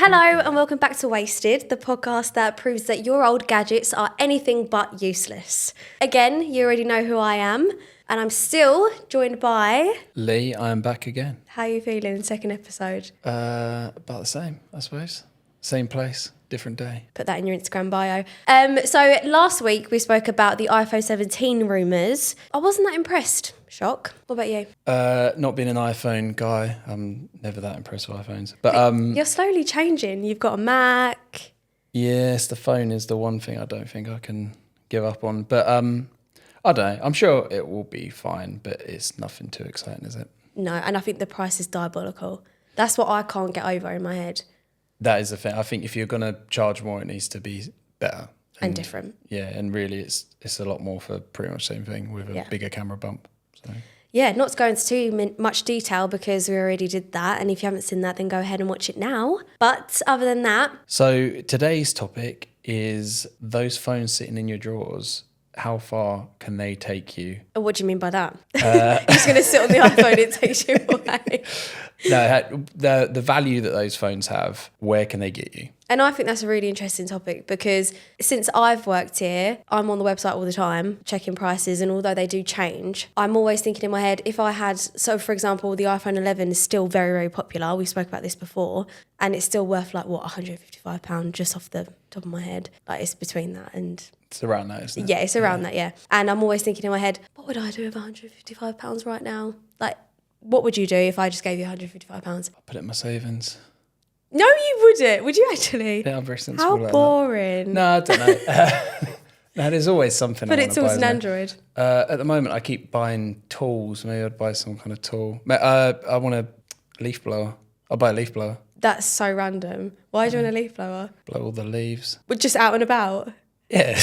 Hello and welcome back to Wasted, the podcast that proves that your old gadgets are anything but useless. Again, you already know who I am, and I'm still joined by... Lee, I am back again. How are you feeling, second episode? About the same, I suppose. Same place, different day. Put that in your Instagram bio. So last week we spoke about the iPhone 17 rumours. I wasn't that impressed. Shock. What about you? Not being an iPhone guy, I'm never that impressed with iPhones. But you're slowly changing. You've got a Mac. Yes, the phone is the one thing I don't think I can give up on. But I don't know. I'm sure it will be fine, but it's nothing too exciting, is it? No, and I think the price is diabolical. That's what I can't get over in my head. That is the thing. I think if you're going to charge more, it needs to be better. And different. Yeah, and really it's a lot more for pretty much the same thing with a bigger camera bump. So. Yeah, not to go into too much detail because we already did that. And if you haven't seen that, then go ahead and watch it now. But other than that... So today's topic is those phones sitting in your drawers. How far can they take you? What do you mean by that? You're just going to sit on the iPhone, it takes you away. No, the value that those phones have, where can they get you? And I think that's a really interesting topic because since I've worked here, I'm on the website all the time, checking prices, and although they do change, I'm always thinking in my head, if I had, so for example, the iPhone 11 is still very, very popular. We spoke about this before, and it's still worth like, what, £155 just off the top of my head. Like it's between that and... It's around that, isn't it? Yeah, it's around that, yeah. And I'm always thinking in my head, what would I do with £155 right now? Like, what would you do if I just gave you £155? I'll put it in my savings. No, you wouldn't. Would you actually? Yeah, I'm very sensible. How like boring. That. No, I don't know. No, there's always something. But I it's want to always buy, an Android. At the moment, I keep buying tools. Maybe I'd buy some kind of tool. I want a leaf blower. I'll buy a leaf blower. That's so random. Why do you want a leaf blower? Blow all the leaves. But just out and about? Yeah.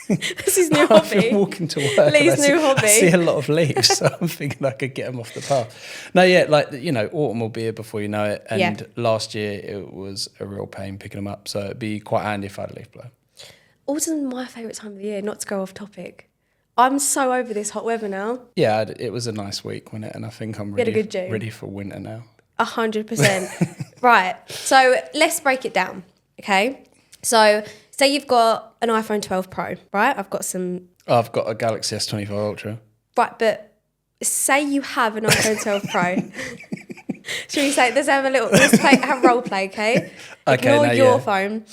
That's his new hobby. I've been walking to work. Lee's new hobby. I see a lot of leaves, so I'm thinking I could get them off the path. No, yeah, like, autumn will be here before you know it. And last year it was a real pain picking them up. So it'd be quite handy if I had a leaf blower. Autumn's my favourite time of the year, not to go off topic. I'm so over this hot weather now. Yeah, it was a nice week, wasn't it? And I think I'm ready for winter now. 100%. Right, so let's break it down, okay? So say you've got an iPhone 12 Pro, right? I've got a Galaxy S24 Ultra. Right, but say you have an iPhone 12 Pro. Should we say, have role play, okay? Ignore your phone.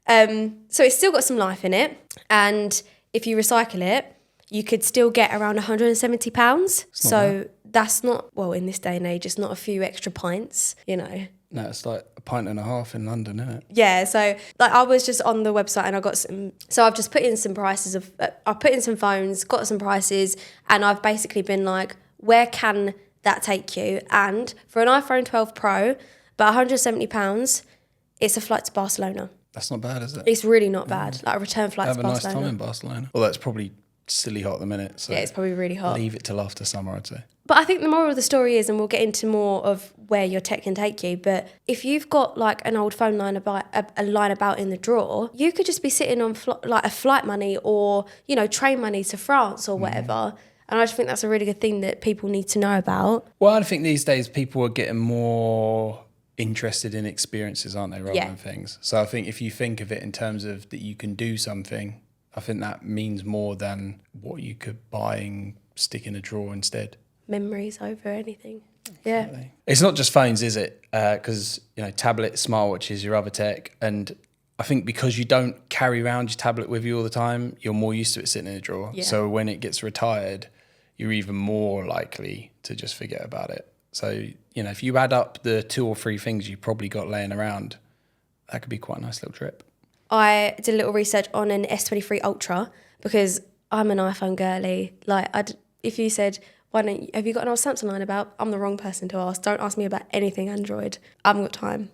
So it's still got some life in it. And if you recycle it, you could still get around £170. So that's not, well, in this day and age, it's not a few extra pints, No, it's like a pint and a half in London, isn't it? Yeah, so like I was just on the website and I got some, so I've just put in some prices I've put in some phones, got some prices, and I've basically been like, where can that take you? And for an iPhone 12 Pro, about £170, it's a flight to Barcelona. That's not bad, is it? It's really not bad, like a return flight to Barcelona. Have a nice time in Barcelona. Well, that's probably silly hot at the minute. So yeah, it's probably really hot. Leave it till after summer, I'd say. But I think the moral of the story is, and we'll get into more of where your tech can take you, but if you've got like an old phone lying about in the drawer, you could just be sitting on like a flight money or, train money to France or whatever. And I just think that's a really good thing that people need to know about. Well, I think these days people are getting more interested in experiences, aren't they, rather than things. So I think if you think of it in terms of that you can do something, I think that means more than what you could buy and stick in a drawer instead. Memories over anything. Yeah. Definitely. It's not just phones, is it? Because, tablets, smartwatches, your other tech. And I think because you don't carry around your tablet with you all the time, you're more used to it sitting in a drawer. Yeah. So when it gets retired, you're even more likely to just forget about it. So, if you add up the 2 or 3 things you've probably got laying around, that could be quite a nice little trip. I did a little research on an S23 Ultra because I'm an iPhone girly. Like, if you said, have you got an old Samsung line about? I'm the wrong person to ask. Don't ask me about anything Android. I haven't got time.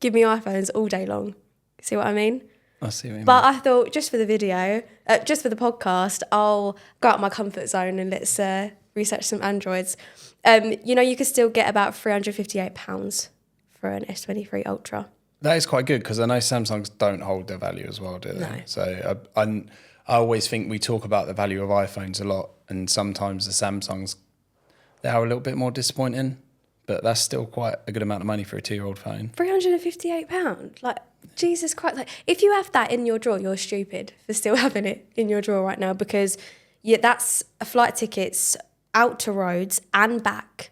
Give me iPhones all day long. See what I mean? I see what you mean. But I thought just for the video, just for the podcast, I'll go out my comfort zone and let's research some Androids. You could still get about £358 for an S23 Ultra. That is quite good because I know Samsungs don't hold their value as well, do they? No. So I always think we talk about the value of iPhones a lot, and sometimes the Samsungs, they are a little bit more disappointing. but that's still quite a good amount of money for a 2-year-old phone. £358. Like, Jesus Christ. Like, if you have that in your drawer, you're stupid for still having it in your drawer right now, because that's a flight tickets out to Rhodes and back,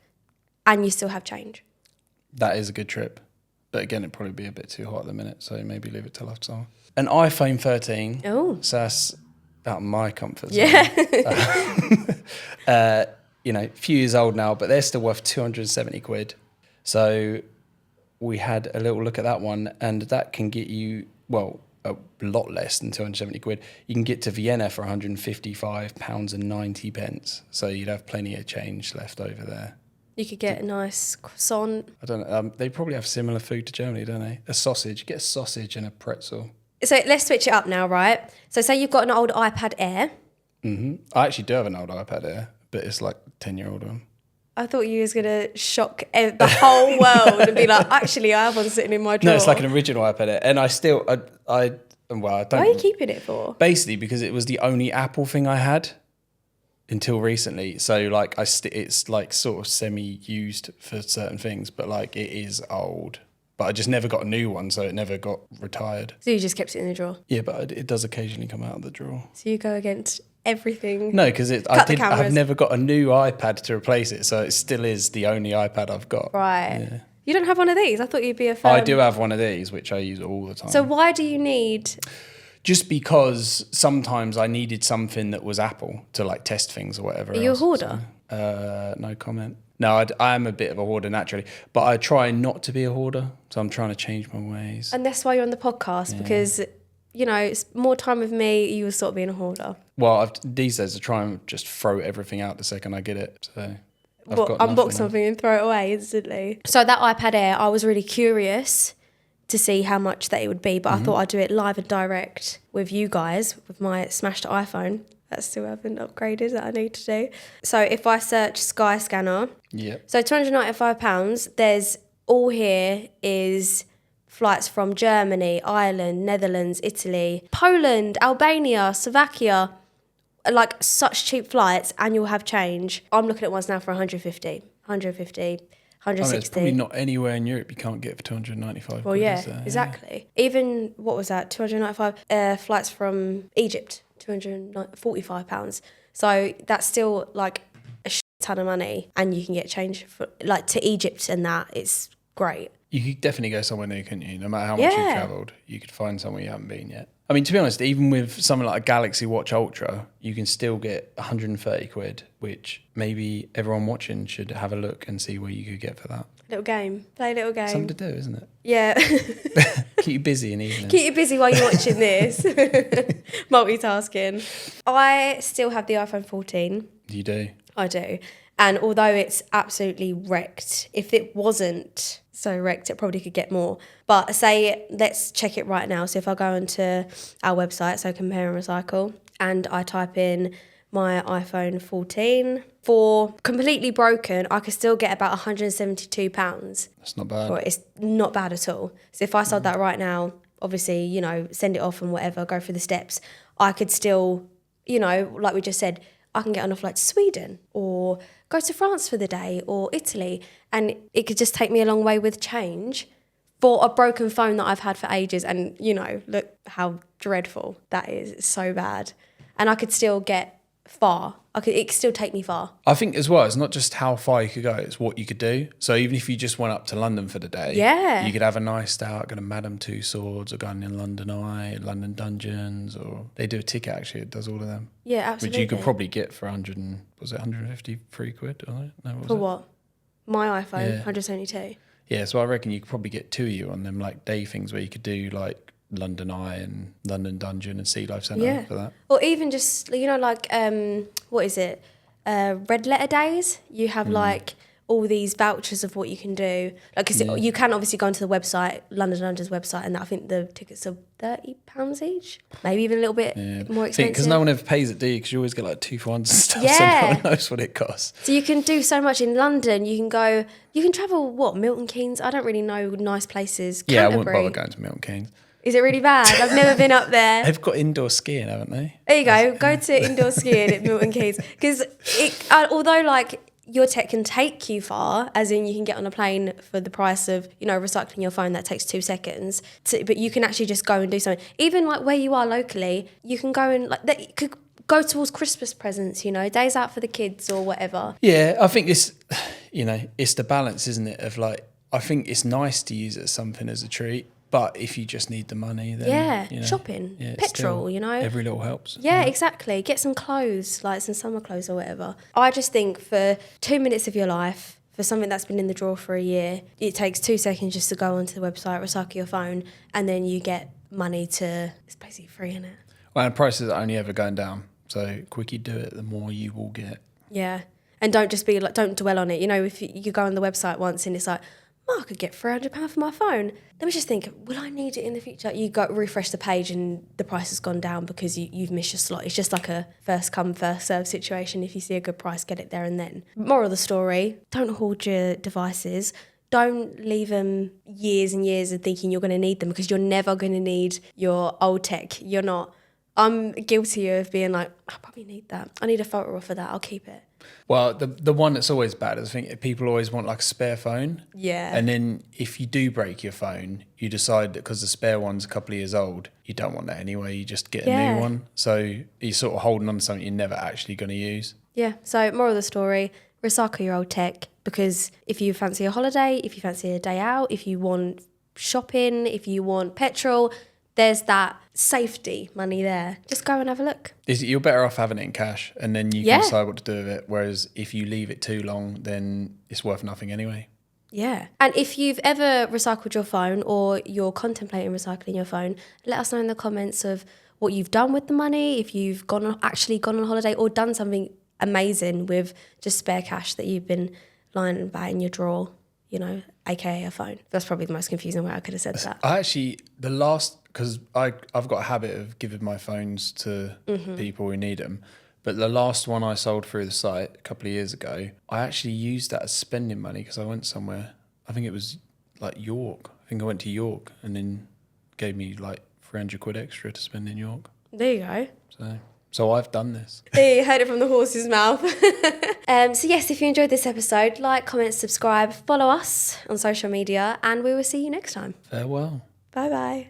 and you still have change. That is a good trip. But again, it'd probably be a bit too hot at the minute, so maybe leave it till after summer. An iPhone 13. Oh. So that's out of my comfort zone. Yeah. A few years old now, but they're still worth 270 quid. So we had a little look at that one, and that can get you, well, a lot less than 270 quid. You can get to Vienna for £155.90. So you'd have plenty of change left over there. You could get a nice croissant. I don't know. They probably have similar food to Germany, don't they? A sausage. Get a sausage and a pretzel. So let's switch it up now, right? So say you've got an old iPad Air. Mm-hmm. I actually do have an old iPad Air, but it's like a 10-year-old one. I thought you was going to shock the whole world and be like, actually, I have one sitting in my drawer. No, it's like an original iPad Air. And I don't... Why are you keeping it for? Basically, because it was the only Apple thing I had until recently. So, like, it's, like, sort of semi-used for certain things, but, like, it is old. But I just never got a new one, so it never got retired. So you just kept it in the drawer? Yeah, but it does occasionally come out of the drawer. So you go against everything? No, because I've never got a new iPad to replace it, so it still is the only iPad I've got. Right. Yeah. You don't have one of these? I thought you'd be a fan. I do have one of these, which I use all the time. So why do you need... Just because sometimes I needed something that was Apple to, like, test things or whatever. Are you a hoarder? So, no comment. No, I am a bit of a hoarder naturally, but I try not to be a hoarder. So I'm trying to change my ways. And that's why you're on the podcast, because, it's more time with me, you will stop being a hoarder. Well, these days I try and just throw everything out the second I get it. So unbox something and throw it away instantly. So that iPad Air, I was really curious to see how much that it would be, but I thought I'd do it live and direct with you guys, with my smashed iPhone. That still haven't upgraded, that I need to do. So if I search Skyscanner, so £295, there's all here is flights from Germany, Ireland, Netherlands, Italy, Poland, Albania, Slovakia, like such cheap flights, and you'll have change. I'm looking at ones now for 150, 160. It's probably not anywhere in Europe you can't get for 295. Well, exactly. Even, what was that, 295 flights from Egypt, £245. So that's still like a ton of money, and you can get change for, like, to Egypt, and that it's great. You could definitely go somewhere new, couldn't you? No matter how much you've travelled, you could find somewhere you haven't been yet. I mean, to be honest, even with something like a Galaxy Watch Ultra, you can still get 130 quid, which maybe everyone watching should have a look and see where you could get for that. Little game. Play a little game. Something to do, isn't it? Yeah. Keep you busy in evenings. Keep you busy while you're watching this. Multitasking. I still have the iPhone 14. You do? I do. And although it's absolutely wrecked, if it wasn't so wrecked, it probably could get more. But say, let's check it right now. So if I go onto our website, so Compare and Recycle, and I type in my iPhone 14, for completely broken, I could still get about £172. That's not bad. Well, it's not bad at all. So if I sold that right now, obviously, send it off and whatever, go through the steps, I could still, like we just said, I can get on a flight to Sweden or go to France for the day or Italy, and it could just take me a long way with change for a broken phone that I've had for ages. And, look how dreadful that is. It's so bad. And I could still get far. It could still take me far. I think as well, it's not just how far you could go, it's what you could do. So even if you just went up to London for the day, you could have a nice day out, go to Madame Tussauds or going in London Eye, London Dungeons, or they do a ticket actually, it does all of them. Yeah, absolutely. Which you could probably get for 153 quid? No, for what? My iPhone, 172. Yeah, so I reckon you could probably get two of you on them like day things where you could do like London Eye and London Dungeon and Sea Life Centre for that. Or even just, what is it? Red Letter Days. You have like all these vouchers of what you can do. Like, you can obviously go onto the website, London Dungeon's website, and I think the tickets are £30 each. Maybe even a little bit more expensive. Because no one ever pays it, do you? Because you always get like 2 for 1s and stuff, so no one knows what it costs. So you can do so much in London. You can travel, Milton Keynes? I don't really know nice places. Yeah, I wouldn't bother going to Milton Keynes. Is it really bad? I've never been up there. They've got indoor skiing, haven't they? There you go. Go to indoor skiing at Milton Keynes. Because although, your tech can take you far, as in you can get on a plane for the price of, recycling your phone that takes 2 seconds, but you can actually just go and do something. Even like where you are locally, you can go and like that. You could go towards Christmas presents, days out for the kids or whatever. Yeah, I think it's, it's the balance, isn't it? Of like, I think it's nice to use it as something as a treat. But if you just need the money, then shopping, petrol, every little helps. Yeah, exactly. Get some clothes, like some summer clothes or whatever. I just think for 2 minutes of your life, for something that's been in the drawer for a year, it takes 2 seconds just to go onto the website, recycle your phone, and then you get money to. It's basically free, isn't it? Well, and prices are only ever going down. So quick you do it, the more you will get. Yeah, and don't just be like, don't dwell on it. If you go on the website once and it's like, I could get £300 for my phone. Let me just think, will I need it in the future? You go refresh the page and the price has gone down because you've missed your slot. It's just like a first come, first serve situation. If you see a good price, get it there and then. Moral of the story, don't hoard your devices. Don't leave them years and years of thinking you're going to need them, because you're never going to need your old tech. You're not. I'm guilty of being like, I probably need that. I need a photo off of that. I'll keep it. Well, the one that's always bad is, I think people always want like a spare phone. Yeah. And then if you do break your phone, you decide that because the spare one's a couple of years old, you don't want that anyway. You just get a new one. So you're sort of holding on to something you're never actually going to use. Yeah. So moral of the story, recycle your old tech, because if you fancy a holiday, if you fancy a day out, if you want shopping, if you want petrol, there's that safety money there. Just go and have a look. You're better off having it in cash, and then you can decide what to do with it. Whereas if you leave it too long, then it's worth nothing anyway. Yeah. And if you've ever recycled your phone, or you're contemplating recycling your phone, let us know in the comments of what you've done with the money, if you've actually gone on holiday or done something amazing with just spare cash that you've been lying about in your drawer, aka a phone. That's probably the most confusing way I could have said that. Because I've got a habit of giving my phones to people who need them. But the last one I sold through the site a couple of years ago, I actually used that as spending money because I went somewhere. I think it was like York. I think I went to York and then gave me like 300 quid extra to spend in York. There you go. So I've done this. You heard it from the horse's mouth. So yes, if you enjoyed this episode, like, comment, subscribe, follow us on social media, and we will see you next time. Farewell. Bye-bye.